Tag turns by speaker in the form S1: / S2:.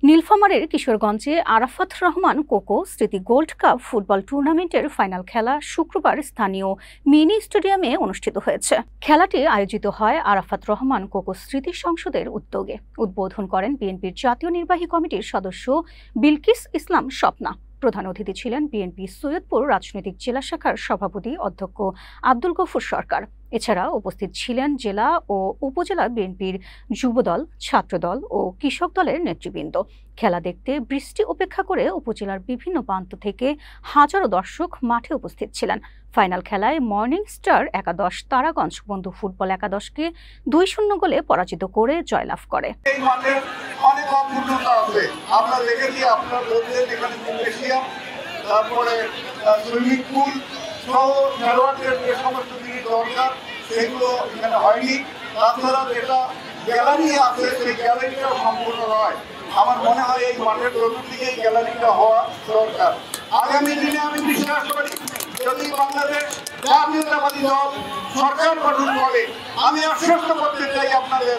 S1: নীলফামারীর কিশোরগঞ্জে আরাফাত রহমান কোকো স্মৃতি gold cup football টুর্নামেন্টের ফাইনাল খেলা শুক্রবার স্থানীয় মিনি স্টেডিয়ামে অনুষ্ঠিত হয়েছে। খেলাটি আয়োজিত হয় আরাফাত রহমান কোকো স্মৃতি সংসদের উদ্যোগে। উদ্বোধন করেন বিএনপির জাতীয় নির্বাহী কমিটির সদস্য বিলকিস ইসলাম স্বপ্না। প্রধান অতিথি ছিলেন বিএনপি সৈয়দপুর রাজনৈতিক জেলা শাখার সভাপতি অধ্যক্ষ আব্দুল গফুর সরকার। এছাড়া উপস্থিত ছিলেন জেলা ও উপজেলা বিএনপির যুবদল, ছাত্রদল ও কৃষক দলের নেতৃবৃন্দ। খেলা দেখতে বৃষ্টি উপেক্ষা করে উপজেলার বিভিন্ন প্রান্ত থেকে হাজারো দর্শক মাঠে উপস্থিত ছিলেন। ফাইনাল খেলায় মর্নিং স্টার একাদশ তারাগঞ্জ বন্ধু ফুটবল একাদশকে 2-0 গোলে পরাজিত করে জয়লাভ করে।
S2: অনেক অপূর্ণতা আছে। আমরা দেখেছি আপনার বলছেন এখানে জিমনেশিয়াম, তারপরে সুইমিং পুল সহ খেলোয়াড়দের যে সমস্ত জিনিস দরকার সেগুলো এখানে হয়নি। তাছাড়া যেটা গ্যালারি আছে সেই গ্যালারিটাও সম্পূর্ণ নয়। আমার মনে হয় এই মাঠের চতুর্দিকে গ্যালারিটা হওয়া দরকার। আগামী দিনে আমি বিশ্বাস করি যদি বাংলাদেশ জাতীয়তাবাদী দল সরকার গঠন করে, আমি আশ্বস্ত করতে চাই আপনাদের